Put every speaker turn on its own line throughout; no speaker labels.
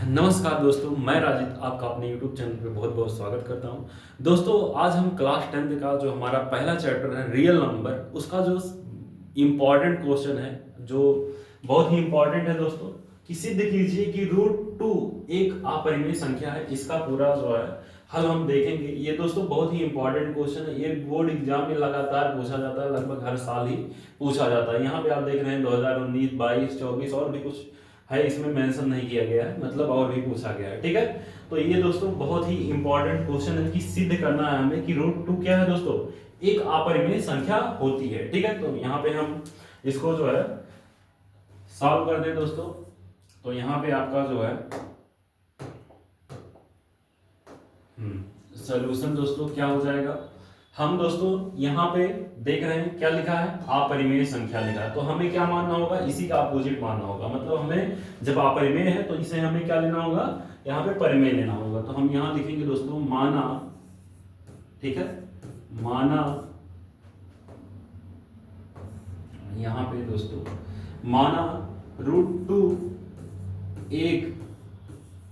नमस्कार दोस्तों, मैं राजित आपका अपने YouTube चैनल पे बहुत बहुत स्वागत करता हूं। दोस्तों, आज हम क्लास 10th का जो हमारा पहला चैप्टर है रियल नंबर, उसका जो इम्पॉर्टेंट क्वेश्चन है, जो बहुत ही इम्पॉर्टेंट है दोस्तों, कि सिद्ध कीजिए कि √2 एक अपरिमेय संख्या है। इसका पूरा जो है हल हम देखेंगे। ये दोस्तों बहुत ही इंपॉर्टेंट क्वेश्चन है। ये बोर्ड एग्जाम में लगातार पूछा जाता है, लगभग हर साल ही पूछा जाता है। यहाँ पे आप देख रहे हैं 2019, 22, 24 और भी कुछ है, इसमें मेंशन नहीं किया गया है, मतलब और भी पूछा गया है। ठीक है, तो ये दोस्तों बहुत ही इंपॉर्टेंट क्वेश्चन है कि सिद्ध करना है हमें कि √2 क्या है दोस्तों, एक अपरिमेय संख्या होती है। ठीक है, तो यहाँ पे हम इसको जो है सॉल्व कर दें दोस्तों। तो यहाँ पे आपका जो है सॉल्यूशन दोस्तों क्या हो जाएगा। हम दोस्तों यहाँ पे देख रहे हैं क्या लिखा है, अपरिमेय संख्या लिखा है। तो हमें क्या मानना होगा, इसी का अपोजिट मानना होगा। मतलब हमें जब अपरिमेय है तो इसे हमें क्या लेना होगा, यहाँ पे परिमेय लेना होगा। तो हम यहाँ लिखेंगे दोस्तों माना, ठीक है, माना, यहाँ पे दोस्तों माना √2 एक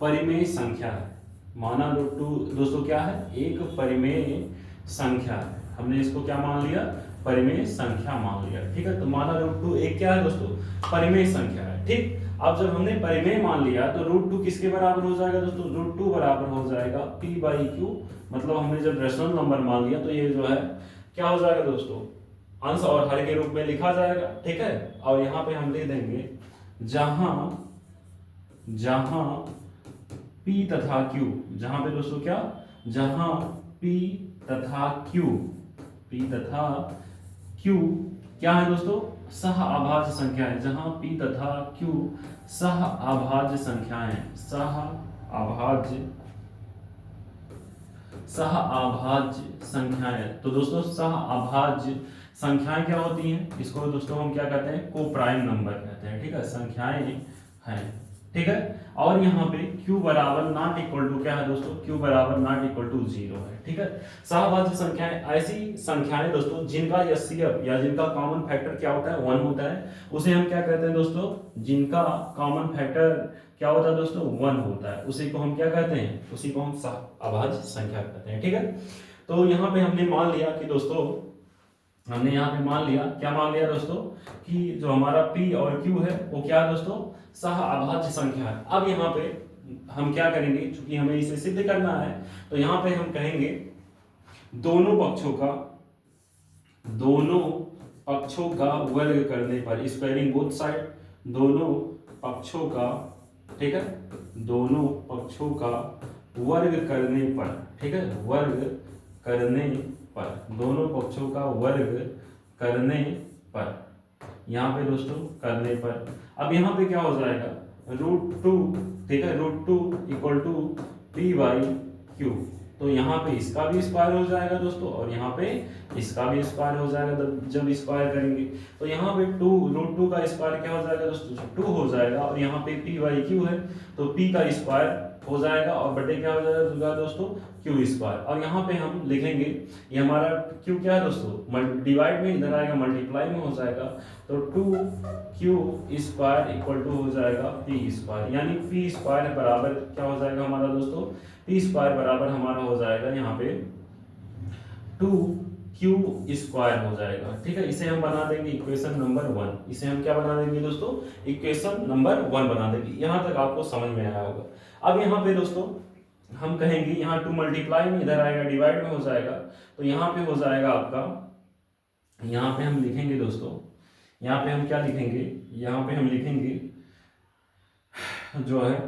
परिमेय संख्या है। माना √2 दोस्तों क्या है, एक परिमेय संख्या है। हमने इसको क्या मान लिया, परिमेय संख्या मान लिया। ठीक है, तो माना √2 एक क्या है दोस्तों, परिमेय संख्या है। ठीक, अब जब हमने परिमेय मान लिया तो √2 किसके बराबर हो जाएगा दोस्तों, √2 बराबर हो जाएगा p/q। मतलब हमने जब रेशनल नंबर मान लिया तो ये जो है क्या हो जाएगा दोस्तों, अंश और हर के रूप में लिखा जाएगा। ठीक है, और यहाँ पे हम लिख देंगे जहां जहां P तथा Q, जहां पे दोस्तों क्या, जहां P तथा Q, P तथा Q क्या है दोस्तों, सह अभाज्य संख्या है। जहां P तथा Q सह अभाज्य संख्याएं, सह अभाज्य संख्याएं। तो दोस्तों सह अभाज्य संख्याएं क्या होती हैं, इसको दोस्तों हम क्या कहते हैं, को प्राइम नंबर कहते हैं। ठीक है, संख्याएं हैं। ठीक है, और यहाँ पे q बराबर नॉट इक्वल टू क्या है दोस्तों, q बराबर नॉट इक्वल टू 0 है। ठीक है, सहभाज्य संख्याएं ऐसी संख्याएं दोस्तों जिनका एचसीएफ या जिनका कॉमन फैक्टर क्या होता है, 1 होता है। उसे हम क्या कहते हैं दोस्तों, जिनका कॉमन फैक्टर क्या होता है दोस्तों, 1 होता है, उसी को हम क्या कहते हैं, उसी को हम सहभाज्य संख्या कहते हैं। ठीक है, तो यहाँ पे हमने मान लिया कि दोस्तों, हमने यहाँ पे मान लिया, क्या मान लिया दोस्तों, कि जो हमारा P और Q है वो क्या है दोस्तों, सह अभाज्य संख्या है। अब यहाँ पे हम क्या करेंगे, चूंकि हमें इसे सिद्ध करना है, तो यहाँ पे हम कहेंगे दोनों पक्षों का वर्ग करने पर, स्क्वायरिंग बोथ साइड, दोनों पक्षों का, ठीक है, दोनों पक्षों का वर्ग करने पर, ठीक है, वर्ग करने पर, दोनों पक्षों का वर्ग करने पर, यहाँ पे दोस्तों करने पर। अब यहाँ पे क्या हो जाएगा, √2, ठीक है, √2 इक्वल टू p/q। तो यहाँ पे इसका भी स्क्वायर हो जाएगा दोस्तों, और यहाँ पे इसका भी स्क्वायर हो जाएगा। जब स्क्वायर करेंगे तो यहाँ पे √2 का स्क्वायर क्या हो जाएगा दोस्तों, 2 हो जाएगा, और यहाँ पे p/q है तो p का स्क्वायर हो जाएगा, और बटे क्या हो जाएगा दोस्तों, q स्क्वायर। और यहाँ पे हम लिखेंगे, ये हमारा q क्या है दोस्तों, डिवाइड में इधर आएगा, मल्टीप्लाई में हो जाएगा, तो 2q स्क्वायर इक्वल टू हो जाएगा p स्क्वायर। यानी p स्क्वायर बराबर क्या हो जाएगा हमारा दोस्तों, p स्क्वायर बराबर हमारा हो जाएगा यहाँ पे 2q स्क्वायर हो जाएगा। ठीक है, इसे हम बना देंगे इक्वेशन नंबर 1। इसे हम क्या बना देंगे दोस्तों, इक्वेशन नंबर 1 बना देंगे। यहाँ तक आपको समझ में आया होगा। अब यहाँ पे दोस्तों हम कहेंगे, यहाँ 2 मल्टीप्लाई में इधर आएगा, डिवाइड में हो जाएगा, तो यहाँ पे हो जाएगा आपका, यहाँ पे हम लिखेंगे दोस्तों, यहाँ पे हम क्या लिखेंगे, यहाँ पे हम लिखेंगे जो है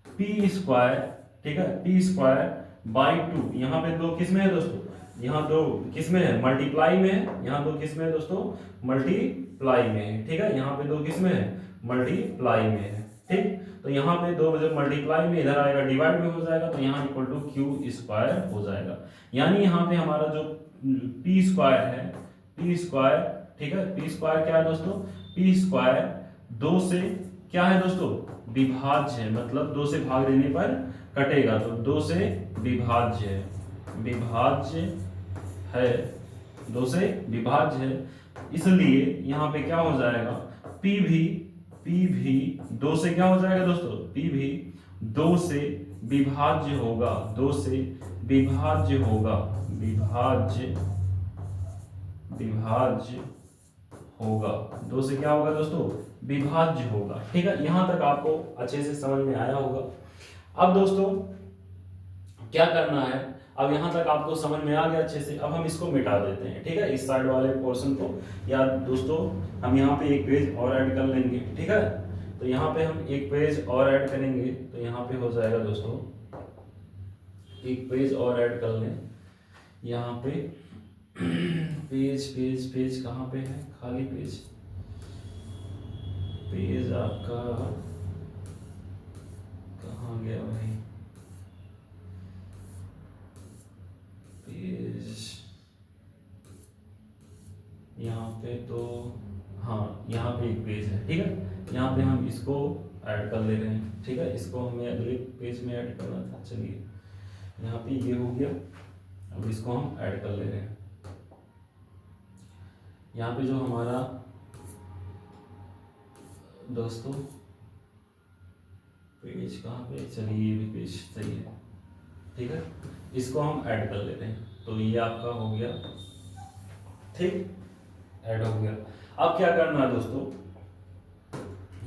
p स्क्वायर, ठीक है, p स्क्वायर /2। यहाँ पे दो किस में है दोस्तों, यहाँ दो किस में है, मल्टीप्लाई में है। यहाँ दो किस में है दोस्तों, मल्टीप्लाई में है। ठीक है, यहाँ पे दो किस में है, मल्टीप्लाई में है। ठीक, तो यहाँ पे दो जब मल्टीप्लाई में इधर आएगा, डिवाइड में हो जाएगा, तो यहाँ इक्वल टू q स्क्वायर हो जाएगा। यानी यहाँ पे हमारा जो p स्क्वायर है, p स्क्वायर, ठीक है, p स्क्वायर क्या है दोस्तों, p स्क्वायर 2 से क्या है दोस्तों, विभाज्य है। मतलब 2 से भाग देने पर कटेगा, तो 2 से विभाज्य है, विभाज्य है, 2 से विभाज्य है। इसलिए यहाँ पे क्या हो जाएगा, p P भी 2 से क्या हो जाएगा दोस्तों, P भी 2 से विभाज्य होगा, 2 से विभाज्य होगा, विभाज्य होगा, 2 से क्या होगा दोस्तों, विभाज्य होगा। ठीक है, यहां तक आपको अच्छे से समझ में आया होगा। अब दोस्तों क्या करना है, अब यहां तक आपको समझ में आ गया अच्छे से। अब हम इसको मिटा देते हैं, ठीक है, इस साइड वाले पोर्शन को। या दोस्तों हम यहाँ पे एक पेज और ऐड कर लेंगे, ठीक है। तो यहाँ पे हम एक पेज और ऐड करेंगे, तो यहाँ पे हो जाएगा दोस्तों, एक पेज और ऐड कर लें यहाँ पे। पेज पेज पेज कहाँ पे है, खाली पेज, पेज आपका कहाँ गया भाई, पेज यहाँ पे, तो हाँ यहाँ पे एक पेज है, ठीक है। यहाँ पे हम इसको ऐड कर ले रहे हैं, ठीक है। इसको हमें अगले पेज में ऐड करना था, चलिए यहाँ पे ये हो गया। अब इसको हम ऐड कर ले रहे हैं। यहाँ पे जो हमारा दोस्तों पेज कहाँ पे, चलिए ये भी पेज सही है, ठीक है। इसको हम ऐड कर लेते हैं, तो ये आपका हो गया, ठीक, ऐड हो गया। अब क्या करना है दोस्तों,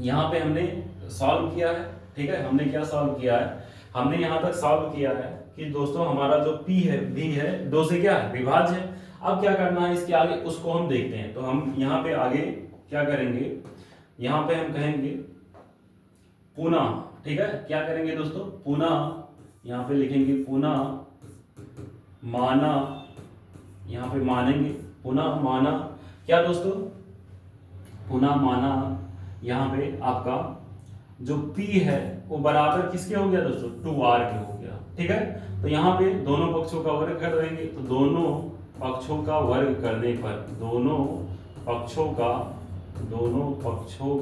यहाँ पे हमने सॉल्व किया है, ठीक है। हमने क्या सॉल्व किया है, हमने यहाँ तक सॉल्व किया है कि दोस्तों हमारा जो P है, V है, 2 से क्या है, विभाज्य है। अब क्या करना है इसके आगे, उसको हम देखते हैं। तो हम यहाँ पे आगे क्या करेंगे, यहाँ पे हम कहेंगे पुनः, ठीक है। क्या करेंगे दोस्तों, पुनः, यहाँ पे लिखेंगे पुनः माना, यहाँ पे मानेंगे, पुनः माना क्या दोस्तों, पुनः माना यहाँ पे आपका जो P है वो बराबर किसके हो गया दोस्तों, 2R के हो गया, ठीक है। तो यहाँ पे दोनों पक्षों का वर्ग कर देंगे, तो दोनों पक्षों का वर्ग करने पर, दोनों पक्षों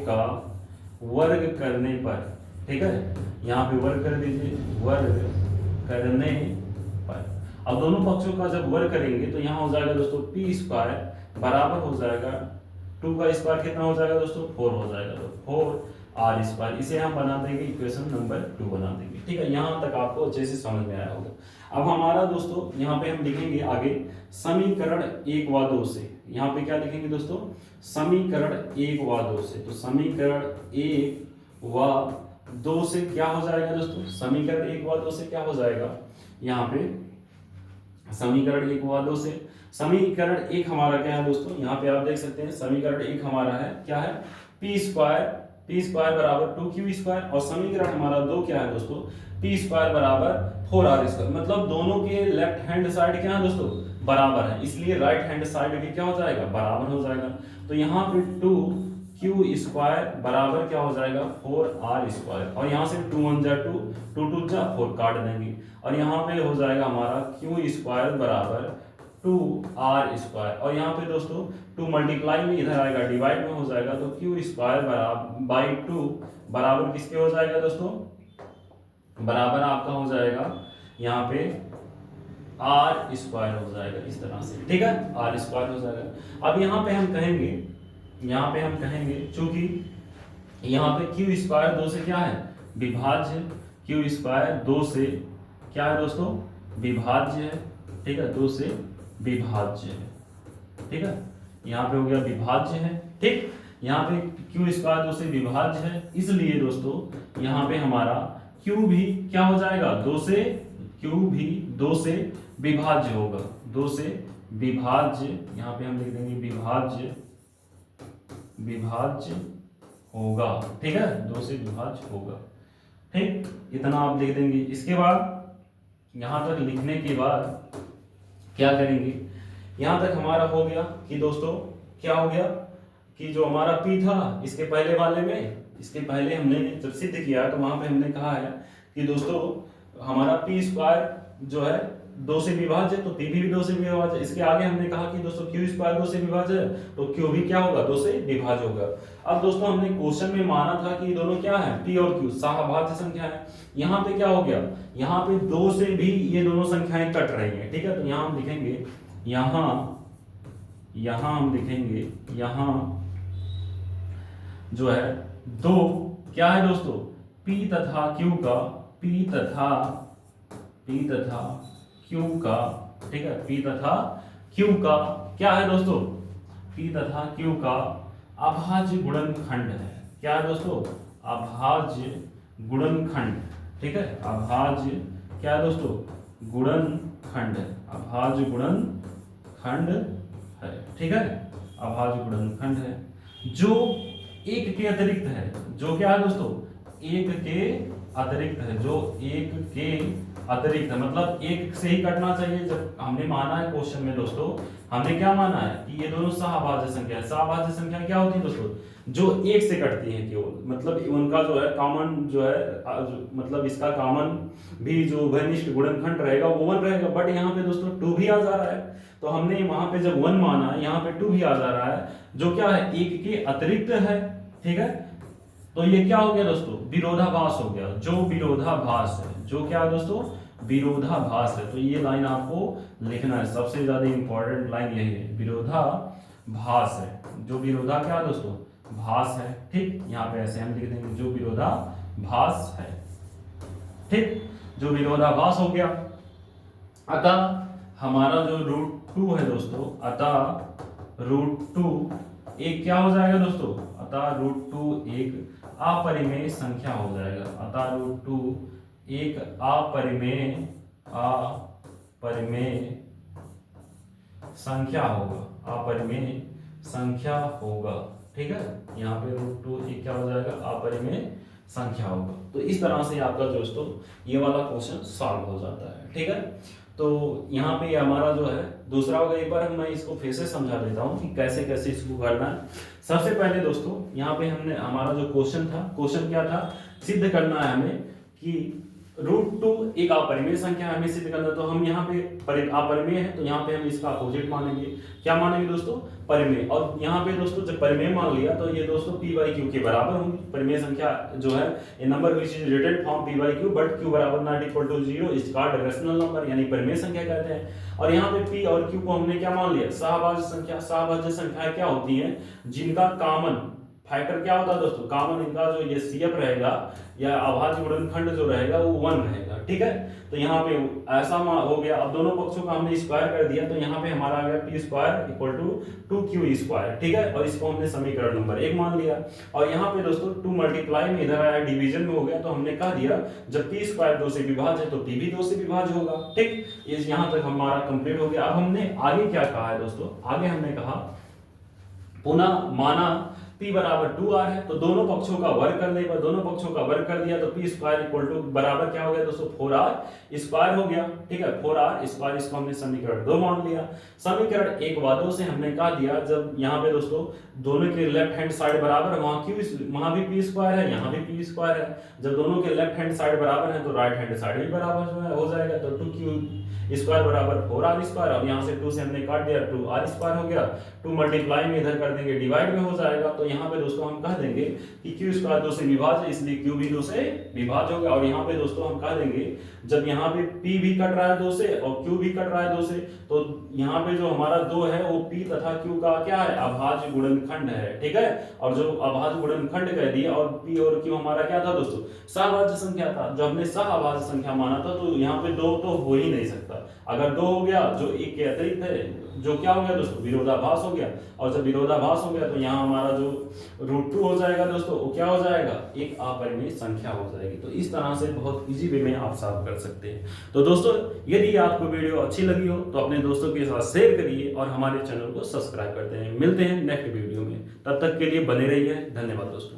का वर्ग करने पर, ठीक है, यहाँ पे वर्ग कर दीजिए, वर्ग करने पर। अब दोनों पक्षों का जब वर्ग करेंगे तो यहाँ हो जाएगा दोस्तों P स्क्वायर बराबर हो जाएगा 2 का स्क्वायर कितना हो जाएगा दोस्तों, 4 हो जाएगा, तो 4R स्क्वायर। इसे हम बना देंगे इक्वेशन नंबर 2 बना देंगे, ठीक है। यहाँ तक आपको अच्छे से समझ में आया होगा। अब हमारा दोस्तों यहाँ पे हम लिखेंगे आगे समीकरण 1 व 2 से। यहाँ पे क्या लिखेंगे दोस्तों, समीकरण 1 व 2 से। तो समीकरण 1 व 2 से क्या हो जाएगा दोस्तों, समीकरण 1 व 2 से क्या हो जाएगा, यहाँ पे समीकरण 1 व 2 से, समीकरण 1 हमारा क्या है दोस्तों, यहाँ पे आप देख सकते हैं समीकरण 1 हमारा है क्या है, P स्क्वायर बराबर 2Q स्क्वायर, और समीकरण हमारा 2 क्या है दोस्तों, P स्क्वायर बराबर 4R स्क्वायर। मतलब दोनों के लेफ्ट हैंड साइड क्या है दोस्तों, बराबर है, इसलिए राइट हैंड साइड भी क्या हो जाएगा, बराबर हो जाएगा। तो यहाँ पे 2Q स्क्वायर बराबर क्या हो जाएगा, 4R स्क्वायर, और यहाँ से 2 1 जा 2, 2 2 जा 4 काट देंगे, और यहाँ पे हो जाएगा हमारा Q स्क्वायर बराबर 2R स्क्वायर, और यहाँ पे दोस्तों 2 मल्टीप्लाई में इधर आएगा, डिवाइड में हो जाएगा, तो Q स्क्वायर बराबर बाई 2 बराबर किसके हो जाएगा दोस्तों, बराबर आपका हो जाएगा यहाँ पे R स्क्वायर हो जाएगा, इस तरह से, ठीक है, R स्क्वायर हो जाएगा। अब यहाँ पे हम कहेंगे चूंकि यहाँ पे Q स्क्वायर 2 से क्या है, विभाज्य, Q स्क्वायर 2 से क्या है दोस्तों, विभाज्य है, ठीक है, 2 से विभाज्य है, ठीक है, यहाँ पे हो गया विभाज्य है, ठीक। यहाँ पे Q स्क्वायर 2 से विभाज्य है, इसलिए दोस्तों यहाँ पे हमारा Q भी क्या हो जाएगा, 2 से, Q भी 2 से विभाज्य होगा, 2 से विभाज्य, यहाँ पे हम लिख देंगे विभाज्य होगा, ठीक है, 2 से विभाज्य होगा, ठीक, इतना आप लिख देंगे। इसके बाद यहां तक लिखने के बाद क्या करेंगे, यहां तक हमारा हो गया कि दोस्तों क्या हो गया कि जो हमारा P था इसके पहले वाले में, इसके पहले हमने जब सिद्ध किया तो वहां पे हमने कहा है कि दोस्तों हमारा P स्क्वायर जो है 2 से विभाज्य, तो P भी 2 से विभाज्य। इसके आगे हमने कहा कि दोस्तों Q स्क्वायर 2 से विभाज्य है, तो Q भी क्या होगा, 2 से विभाज्य होगा। अब दोस्तों हमने क्वेश्चन में माना था कि दोनों क्या है, P और Q सहभाज्य संख्या है। यहाँ पे क्या हो गया, यहाँ पे 2 से भी ये दोनों संख्याएं कट रही हैं, ठीक है। तो यहाँ हम लिखेंगे, यहाँ हम लिखेंगे, यहाँ जो है दो क्या है दोस्तों, P तथा Q का, P तथा Q का, ठीक है, P तथा Q का क्या है दोस्तों, P तथा Q का अभाज्य गुणनखंड है। क्या है दोस्तों, अभाज्य गुणनखंड, ठीक है, अभाज्य क्या है दोस्तों, गुणनखंड है, अभाज्य गुणनखंड है, ठीक है, अभाज्य गुणनखंड है जो एक के अतिरिक्त है, जो क्या है दोस्तों, एक के अतिरिक्त है, जो एक के अतिरिक्त है, मतलब एक से ही कटना चाहिए। जब हमने माना है क्वेश्चन में दोस्तों, हमने क्या माना है कि ये दोनों सहभाज्य संख्या है। सहभाज्य संख्या क्या होती है दोस्तों, जो एक से कटती है केवल, मतलब उनका जो है कॉमन जो है मतलब इसका कॉमन भी जो उभयनिष्ठ गुणनखंड रहेगा वो 1 रहेगा। बट यहाँ पे दोस्तों 2 भी आ जा रहा है, तो हमने वहां पे जब 1 माना, यहाँ पे 2 भी आ जा रहा है, जो क्या है, एक के अतिरिक्त है, ठीक है। तो ये क्या हो गया दोस्तों, विरोधाभास हो गया, जो विरोधाभास है, जो क्या है दोस्तों, विरोधाभास है। तो ये लाइन आपको लिखना है, सबसे ज्यादा इंपॉर्टेंट लाइन यही है, विरोधाभास है, जो विरोधा क्या है दोस्तों, भास है, ठीक। यहाँ पे ऐसे हम लिख देंगे, जो विरोधाभास है, ठीक, जो विरोधाभास हो गया। अतः हमारा जो √2 है दोस्तों, अतः √2 एक क्या हो जाएगा दोस्तोदोस्तों, अतः √2 एक अपरिमेय संख्या हो जाएगा, अतः √2 एक अपरिमेय संख्या होगा, अपरिमेय संख्या होगा, ठीक है। यहाँ पे √2 एक क्या हो जाएगा, अपरिमेय संख्या होगा। तो इस तरह से आपका दोस्तों ये वाला क्वेश्चन सॉल्व हो जाता है, ठीक है। तो यहाँ पे हमारा जो है दूसरा होगा, एक बार मैं इसको फिर से समझा देता हूँ कि कैसे कैसे इसको करना है। सबसे पहले दोस्तों यहाँ पे हमने हमारा जो क्वेश्चन था, क्वेश्चन क्या था, सिद्ध करना है हमें कि √2 एक अपरिमेय संख्या हमें सिद्ध करना है। तो हम यहाँ पे अपरिमेय है, तो यहाँ पे हम इसका अपोजिट मानेंगे, क्या मानेंगे दोस्तों, परिमेय। और यहाँ पे दोस्तों जब परिमेय मान लिया तो ये दोस्तों P/Q के बराबर होंगे। परिमेय संख्या जो है a number which is written from P/Q but Q बराबर not equal to 0 is called rational number, यानी परिमेय संख्या कहते हैं। और यहाँ पे P और Q को हमने क्या मान लिया, सहभाज्य संख्या। सहभाज्य संख्या क्या होती है, जिनका कॉमन फैक्टर क्या होता है दोस्तों, कॉमन इनका जो ये CF रहेगा या अभाज्य गुणनखंड जो रहेगा वो 1 रहेगा, ठीक है। तो यहाँ पे ऐसा हो गया। अब दोनों पक्षों का हमने स्क्वायर कर दिया, तो यहाँ पे हमारा आ गया P² इक्वल टू 2Q², ठीक है। और इसको हमने समीकरण नंबर 1 मान लिया। और यहाँ पे दोस्तों 2 मल्टीप्लाई में इधर आया, डिवीजन में हो गया, तो हमने कह दिया जब P² 2 से विभाज्य है तो P भी 2 से विभाज्य होगा, ठीक। ये यहाँ तक हमारा कंप्लीट हो गया। अब हमने आगे क्या कहा है दोस्तों, आगे हमने कहा पुनः माना P बराबर 2R है, तो दोनों पक्षों का वर्ग करने पर, दोनों पक्षों का वर्ग कर दिया तो P² इक्वल टू बराबर क्या हो गया दोस्तों, 4R² हो गया, ठीक है। 4R², इसको हमने समीकरण 2 मान लिया। समीकरण 1 व 2 से हमने कहा दिया, जब यहाँ पे दोस्तों दोनों के लेफ्ट हैंड साइड बराबर है, वहां भी P² है, यहाँ भी P² है। जब दोनों के लेफ्ट हैंड साइड बराबर है तो राइट हैंड साइड भी बराबर हो जाएगा, तो 2Q² बराबर 4R², और यहाँ से 2 से हमने काट दिया, 2R² हो गया। 2 मल्टीप्लाई में इधर कर देंगे, डिवाइड में हो जाएगा। तो यहाँ पे दोस्तों हम कह देंगे कि Q² 2 से विभाज्य, इसलिए Q भी 2 से विभाज्य हो गया। और यहाँ पे दोस्तों हम कह देंगे जब यहाँ पे P भी कट रहा है 2 से और Q भी कट रहा है 2 से, तो यहाँ पे जो हमारा 2 है वो P तथा Q का क्या है, अभाज्य गुणनखंड है, ठीक है। और जो अभाज्य गुणनखंड कह दिया, और P और Q हमारा क्या था दोस्तों, सहभाज्य संख्या था। जब हमने सहभाज्य संख्या माना था तो यहाँ पे 2 तो हो ही नहीं सकता। अगर 2 हो गया जो एक के अतिरिक्त है, जो क्या हो गया दोस्तों, विरोधाभास हो गया। और जब विरोधाभास हो गया तो यहाँ हमारा जो √2 हो जाएगा दोस्तों, वो क्या हो जाएगा, एक अपरिमेय संख्या हो जाएगी। तो इस तरह से बहुत इजी वे में आप सॉल्व कर सकते हैं। तो दोस्तों यदि आपको वीडियो अच्छी लगी हो तो अपने दोस्तों के साथ शेयर करिए और हमारे चैनल को सब्सक्राइब करते हैं। मिलते हैं नेक्स्ट वीडियो में, तब तक के लिए बने रहिए। धन्यवाद दोस्तों।